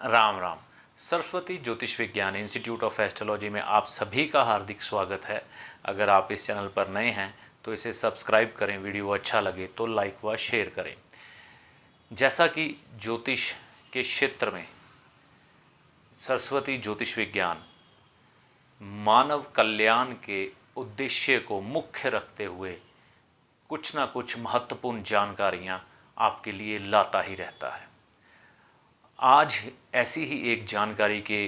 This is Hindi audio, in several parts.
राम राम। सरस्वती ज्योतिष विज्ञान इंस्टीट्यूट ऑफ एस्ट्रोलॉजी में आप सभी का हार्दिक स्वागत है। अगर आप इस चैनल पर नए हैं तो इसे सब्सक्राइब करें, वीडियो अच्छा लगे तो लाइक व शेयर करें। जैसा कि ज्योतिष के क्षेत्र में सरस्वती ज्योतिष विज्ञान मानव कल्याण के उद्देश्य को मुख्य रखते हुए कुछ ना कुछ महत्वपूर्ण जानकारियाँ आपके लिए लाता ही रहता है। आज ऐसी ही एक जानकारी के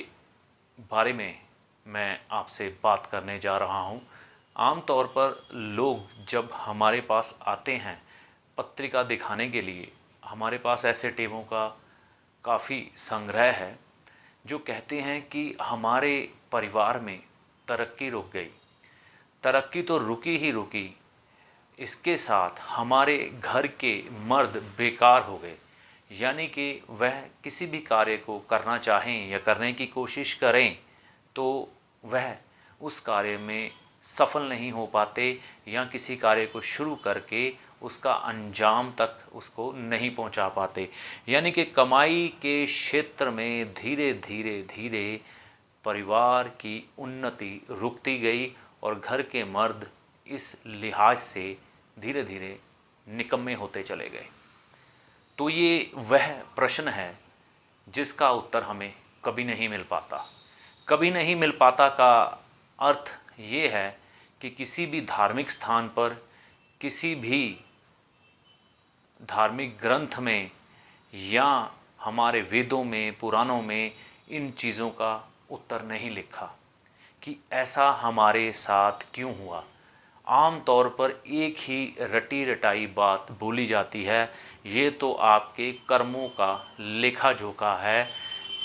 बारे में मैं आपसे बात करने जा रहा हूँ। आमतौर पर लोग जब हमारे पास आते हैं पत्रिका दिखाने के लिए, हमारे पास ऐसे टेमों का काफ़ी संग्रह है जो कहते हैं कि हमारे परिवार में तरक्की रुक गई। तरक्की तो रुकी ही रुकी, इसके साथ हमारे घर के मर्द बेकार हो गए। यानी कि वह किसी भी कार्य को करना चाहें या करने की कोशिश करें तो वह उस कार्य में सफल नहीं हो पाते या किसी कार्य को शुरू करके उसका अंजाम तक उसको नहीं पहुंचा पाते। यानी कि कमाई के क्षेत्र में धीरे धीरे परिवार की उन्नति रुकती गई और घर के मर्द इस लिहाज से धीरे धीरे निकम्मे होते चले गए। तो ये वह प्रश्न है जिसका उत्तर हमें कभी नहीं मिल पाता। कभी नहीं मिल पाता का अर्थ ये है कि किसी भी धार्मिक स्थान पर, किसी भी धार्मिक ग्रंथ में या हमारे वेदों में, पुराणों में इन चीज़ों का उत्तर नहीं लिखा कि ऐसा हमारे साथ क्यों हुआ। आम तौर पर एक ही रटी रटाई बात बोली जाती है, ये तो आपके कर्मों का लेखा जोखा है,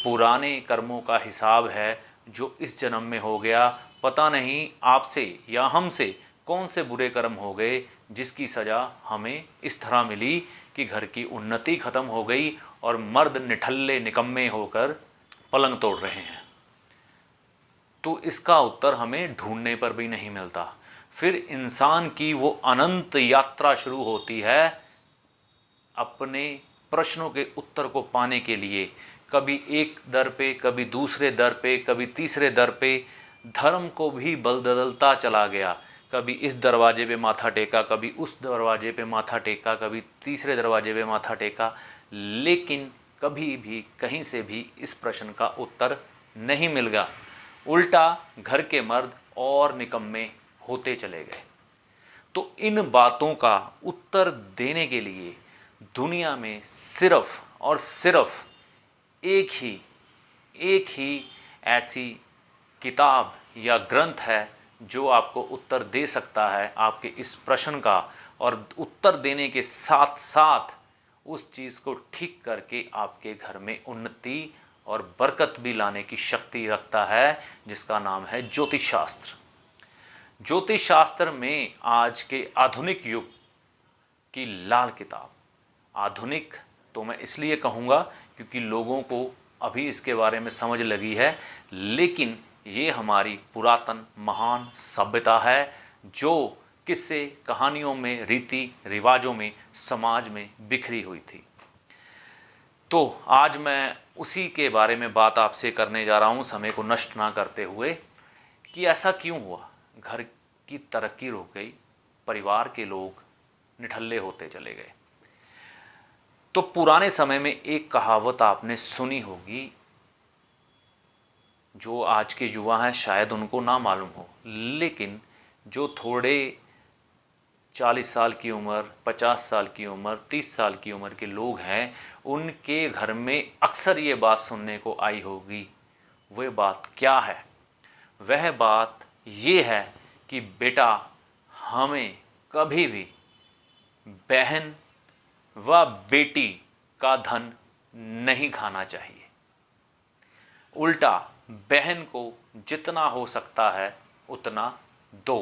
पुराने कर्मों का हिसाब है जो इस जन्म में हो गया। पता नहीं आपसे या हमसे कौन से बुरे कर्म हो गए जिसकी सज़ा हमें इस तरह मिली कि घर की उन्नति ख़त्म हो गई और मर्द निठल्ले निकम्मे होकर पलंग तोड़ रहे हैं। तो इसका उत्तर हमें ढूंढने पर भी नहीं मिलता। फिर इंसान की वो अनंत यात्रा शुरू होती है अपने प्रश्नों के उत्तर को पाने के लिए। कभी एक दर पे, कभी दूसरे दर पे, कभी तीसरे दर पे धर्म को भी बदलता चला गया। कभी इस दरवाजे पे माथा टेका, कभी उस दरवाजे पे माथा टेका, कभी तीसरे दरवाजे पे माथा टेका, लेकिन कभी भी कहीं से भी इस प्रश्न का उत्तर नहीं मिल गया। उल्टा घर के मर्द और निकम्मे होते चले गए। तो इन बातों का उत्तर देने के लिए दुनिया में सिर्फ और सिर्फ एक ही ऐसी किताब या ग्रंथ है जो आपको उत्तर दे सकता है आपके इस प्रश्न का, और उत्तर देने के साथ साथ उस चीज़ को ठीक करके आपके घर में उन्नति और बरकत भी लाने की शक्ति रखता है, जिसका नाम है ज्योतिष शास्त्र। ज्योतिष शास्त्र में आज के आधुनिक युग की लाल किताब। आधुनिक तो मैं इसलिए कहूँगा क्योंकि लोगों को अभी इसके बारे में समझ लगी है, लेकिन ये हमारी पुरातन महान सभ्यता है जो किस्से कहानियों में, रीति रिवाजों में, समाज में बिखरी हुई थी। तो आज मैं उसी के बारे में बात आपसे करने जा रहा हूँ, समय को नष्ट ना करते हुए, कि ऐसा क्यों हुआ। घर की तरक्की रुक गई, परिवार के लोग निठल्ले होते चले गए। तो पुराने समय में एक कहावत आपने सुनी होगी, जो आज के युवा हैं शायद उनको ना मालूम हो, लेकिन जो थोड़े 40 साल की उम्र, 50 साल की उम्र, 30 साल की उम्र के लोग हैं, उनके घर में अक्सर ये बात सुनने को आई होगी। वह बात क्या है? वह बात ये है कि बेटा, हमें कभी भी बहन व बेटी का धन नहीं खाना चाहिए। उल्टा बहन को जितना हो सकता है उतना दो।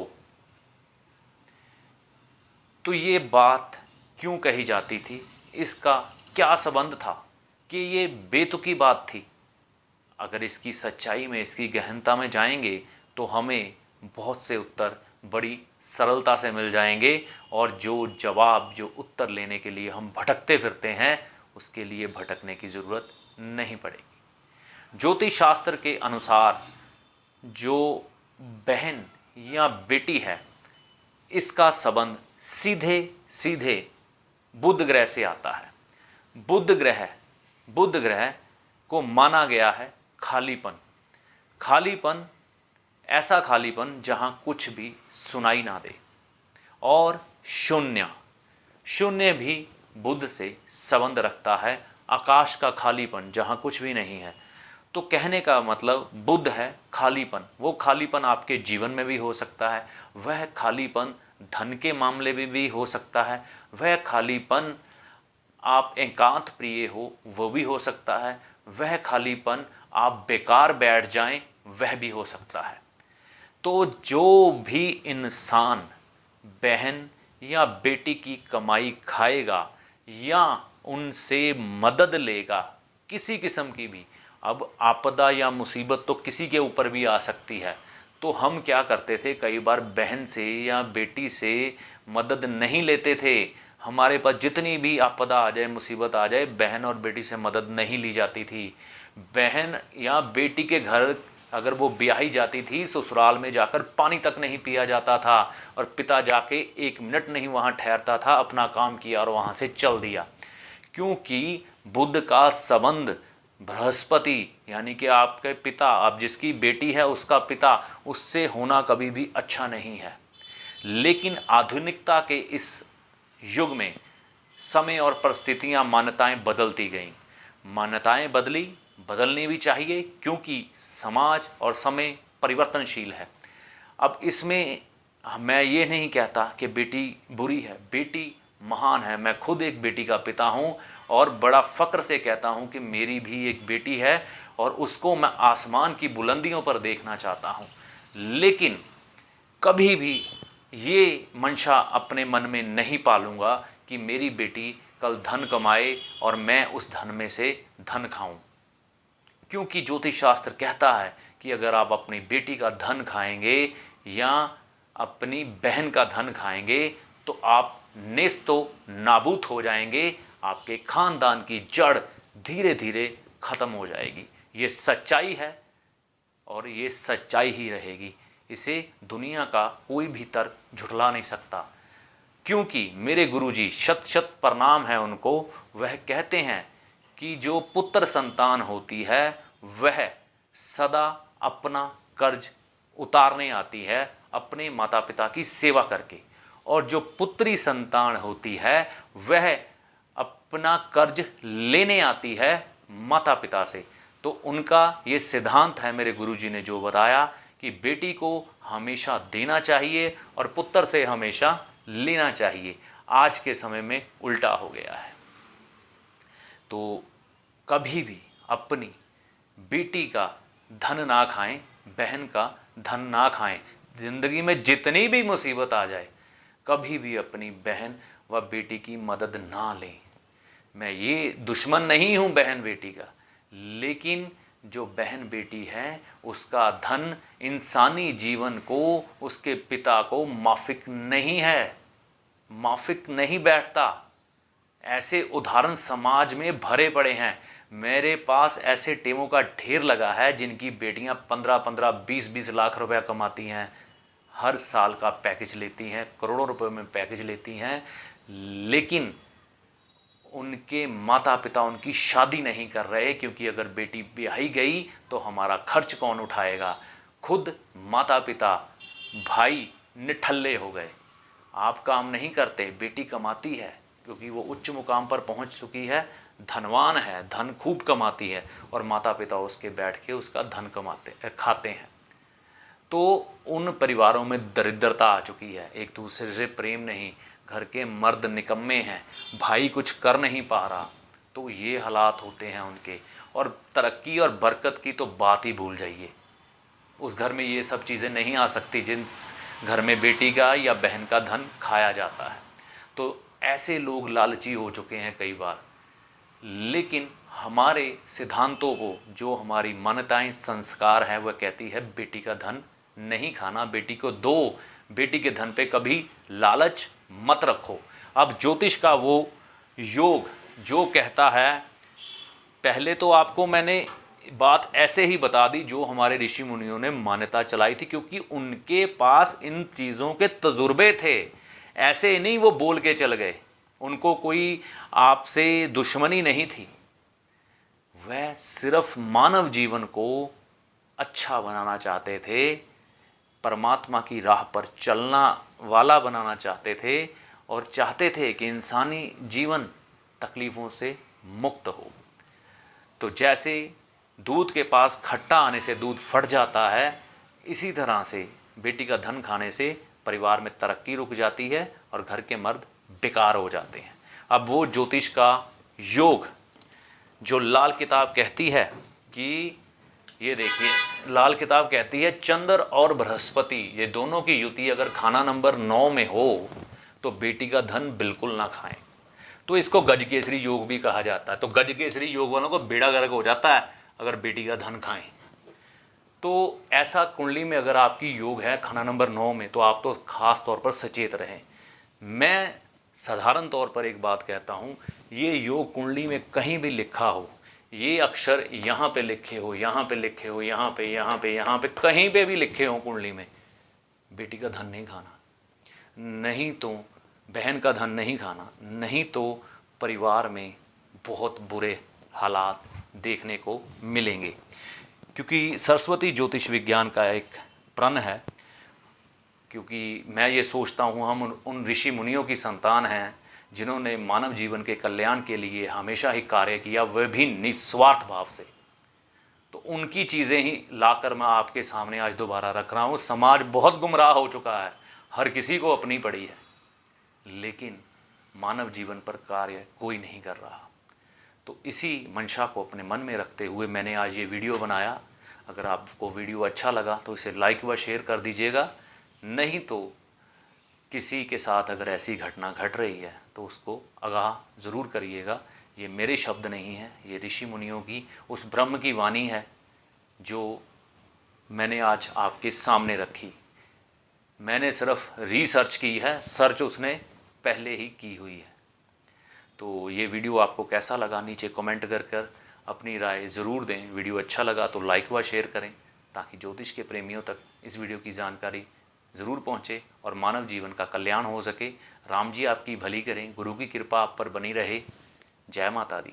तो ये बात क्यों कही जाती थी? इसका क्या संबंध था कि ये बेतुकी बात थी? अगर इसकी सच्चाई में, इसकी गहनता में जाएंगे तो हमें बहुत से उत्तर बड़ी सरलता से मिल जाएंगे, और जो जवाब, जो उत्तर लेने के लिए हम भटकते फिरते हैं, उसके लिए भटकने की ज़रूरत नहीं पड़ेगी। ज्योतिष शास्त्र के अनुसार जो बहन या बेटी है, इसका संबंध सीधे सीधे बुध ग्रह से आता है। बुध ग्रह को माना गया है खालीपन, ऐसा खालीपन जहां कुछ भी सुनाई ना दे, और शून्य भी बुध से संबंध रखता है, आकाश का खालीपन जहां कुछ भी नहीं है। तो कहने का मतलब बुध है खालीपन। वो खालीपन आपके जीवन में भी हो सकता है, वह खालीपन धन के मामले में भी हो सकता है, वह खालीपन आप एकांत प्रिय हो वो भी हो सकता है, वह खालीपन आप बेकार बैठ जाएं वह भी हो सकता है। तो जो भी इंसान बहन या बेटी की कमाई खाएगा या उनसे मदद लेगा किसी किस्म की भी, अब आपदा या मुसीबत तो किसी के ऊपर भी आ सकती है, तो हम क्या करते थे, कई बार बहन से या बेटी से मदद नहीं लेते थे। हमारे पास जितनी भी आपदा आ जाए, मुसीबत आ जाए, बहन और बेटी से मदद नहीं ली जाती थी। बहन या बेटी के घर अगर वो ब्याही जाती थी, ससुराल में जाकर पानी तक नहीं पिया जाता था, और पिता जाके 1 मिनट नहीं वहाँ ठहरता था, अपना काम किया और वहाँ से चल दिया। क्योंकि बुध का संबंध बृहस्पति यानी कि आपके पिता, आप जिसकी बेटी है उसका पिता, उससे होना कभी भी अच्छा नहीं है। लेकिन आधुनिकता के इस युग में समय और परिस्थितियां, मान्यताएं बदलती गईं। मान्यताएं बदलनी भी चाहिए, क्योंकि समाज और समय परिवर्तनशील है। अब इसमें मैं ये नहीं कहता कि बेटी बुरी है, बेटी महान है। मैं खुद एक बेटी का पिता हूँ और बड़ा फ़क्र से कहता हूँ कि मेरी भी एक बेटी है और उसको मैं आसमान की बुलंदियों पर देखना चाहता हूँ। लेकिन कभी भी ये मंशा अपने मन में नहीं पालूंगा कि मेरी बेटी कल धन कमाए और मैं उस धन में से धन खाऊं। क्योंकि ज्योतिष शास्त्र कहता है कि अगर आप अपनी बेटी का धन खाएंगे या अपनी बहन का धन खाएंगे तो आप नेस्तो नाबूद हो जाएंगे, आपके खानदान की जड़ धीरे धीरे खत्म हो जाएगी। ये सच्चाई है और ये सच्चाई ही रहेगी। इसे दुनिया का कोई भी तर्क झुठला नहीं सकता। क्योंकि मेरे गुरुजी, शत शत प्रणाम है उनको, वह कहते हैं कि जो पुत्र संतान होती है वह सदा अपना कर्ज उतारने आती है अपने माता पिता की सेवा करके, और जो पुत्री संतान होती है वह अपना कर्ज लेने आती है माता पिता से। तो उनका ये सिद्धांत है, मेरे गुरुजी ने जो बताया, कि बेटी को हमेशा देना चाहिए और पुत्र से हमेशा लेना चाहिए। आज के समय में उल्टा हो गया है। तो कभी भी अपनी बेटी का धन ना खाएं, बहन का धन ना खाएं। जिंदगी में जितनी भी मुसीबत आ जाए, कभी भी अपनी बहन व बेटी की मदद ना लें। मैं ये दुश्मन नहीं हूँ बहन बेटी का, लेकिन जो बहन बेटी है उसका धन इंसानी जीवन को, उसके पिता को माफिक नहीं है, माफिक नहीं बैठता। ऐसे उदाहरण समाज में भरे पड़े हैं। मेरे पास ऐसे टीमों का ढेर लगा है जिनकी बेटियां 15-15, 20-20 लाख रुपया कमाती हैं, हर साल का पैकेज लेती हैं, करोड़ों रुपए में पैकेज लेती हैं, लेकिन उनके माता पिता उनकी शादी नहीं कर रहे, क्योंकि अगर बेटी ब्याही गई तो हमारा खर्च कौन उठाएगा। खुद माता पिता भाई निठल्ले हो गए। आप काम नहीं करते, बेटी कमाती है क्योंकि वो उच्च मुकाम पर पहुंच चुकी है, धनवान है, धन खूब कमाती है, और माता पिता उसके बैठ के उसका धन खाते हैं। तो उन परिवारों में दरिद्रता आ चुकी है, एक दूसरे से प्रेम नहीं, घर के मर्द निकम्मे हैं, भाई कुछ कर नहीं पा रहा। तो ये हालात होते हैं उनके। और तरक्की और बरकत की तो बात ही भूल जाइए। उस घर में ये सब चीज़ें नहीं आ सकती जिस घर में बेटी का या बहन का धन खाया जाता है। तो ऐसे लोग लालची हो चुके हैं कई बार। लेकिन हमारे सिद्धांतों को, जो हमारी मान्यताएं, संस्कार है, वह कहती है बेटी का धन नहीं खाना, बेटी को दो, बेटी के धन पे कभी लालच मत रखो। अब ज्योतिष का वो योग जो कहता है, पहले तो आपको मैंने बात ऐसे ही बता दी जो हमारे ऋषि मुनियों ने मान्यता चलाई थी, क्योंकि उनके पास इन चीज़ों के तजुर्बे थे। ऐसे नहीं वो बोल के चल गए, उनको कोई आपसे दुश्मनी नहीं थी। वह सिर्फ मानव जीवन को अच्छा बनाना चाहते थे, परमात्मा की राह पर चलना वाला बनाना चाहते थे, और चाहते थे कि इंसानी जीवन तकलीफ़ों से मुक्त हो। तो जैसे दूध के पास खट्टा आने से दूध फट जाता है, इसी तरह से बेटी का धन खाने से परिवार में तरक्की रुक जाती है और घर के मर्द बेकार हो जाते हैं। अब वो ज्योतिष का योग जो लाल किताब कहती है कि ये देखिए, लाल किताब कहती है चंद्र और बृहस्पति ये दोनों की युति अगर खाना नंबर 9 में हो तो बेटी का धन बिल्कुल ना खाएं। तो इसको गजकेसरी योग भी कहा जाता है। तो गजकेसरी योग वालों को बेड़ा गर्क हो जाता है अगर बेटी का धन खाएं। तो ऐसा कुंडली में अगर आपकी योग है खाना नंबर 9 में, तो आप तो खास तौर पर सचेत रहें। मैं साधारण तौर पर एक बात कहता हूँ, ये योग कुंडली में कहीं भी लिखा हो, ये अक्षर यहाँ पे लिखे हो, यहाँ पे लिखे हो, यहाँ पे कहीं पे भी लिखे हो कुंडली में, बेटी का धन नहीं खाना, नहीं तो बहन का धन नहीं खाना, नहीं तो परिवार में बहुत बुरे हालात देखने को मिलेंगे। क्योंकि सरस्वती ज्योतिष विज्ञान का एक प्रण है, क्योंकि मैं ये सोचता हूँ हम उन ऋषि मुनियों की संतान हैं जिन्होंने मानव जीवन के कल्याण के लिए हमेशा ही कार्य किया, वह भी निस्वार्थ भाव से। तो उनकी चीज़ें ही लाकर मैं आपके सामने आज दोबारा रख रहा हूँ। समाज बहुत गुमराह हो चुका है, हर किसी को अपनी पड़ी है, लेकिन मानव जीवन पर कार्य कोई नहीं कर रहा। तो इसी मंशा को अपने मन में रखते हुए मैंने आज ये वीडियो बनाया। अगर आपको वीडियो अच्छा लगा तो इसे लाइक व शेयर कर दीजिएगा, नहीं तो किसी के साथ अगर ऐसी घटना घट रही है तो उसको आगाह ज़रूर करिएगा। ये मेरे शब्द नहीं हैं, ये ऋषि मुनियों की उस ब्रह्म की वाणी है जो मैंने आज आपके सामने रखी। मैंने सिर्फ रिसर्च की है, सर्च उसने पहले ही की हुई है। तो ये वीडियो आपको कैसा लगा नीचे कमेंट कर अपनी राय ज़रूर दें। वीडियो अच्छा लगा तो लाइक व शेयर करें ताकि ज्योतिष के प्रेमियों तक इस वीडियो की जानकारी ज़रूर पहुँचे और मानव जीवन का कल्याण हो सके। राम जी आपकी भली करें, गुरु की कृपा आप पर बनी रहे। जय माता दी।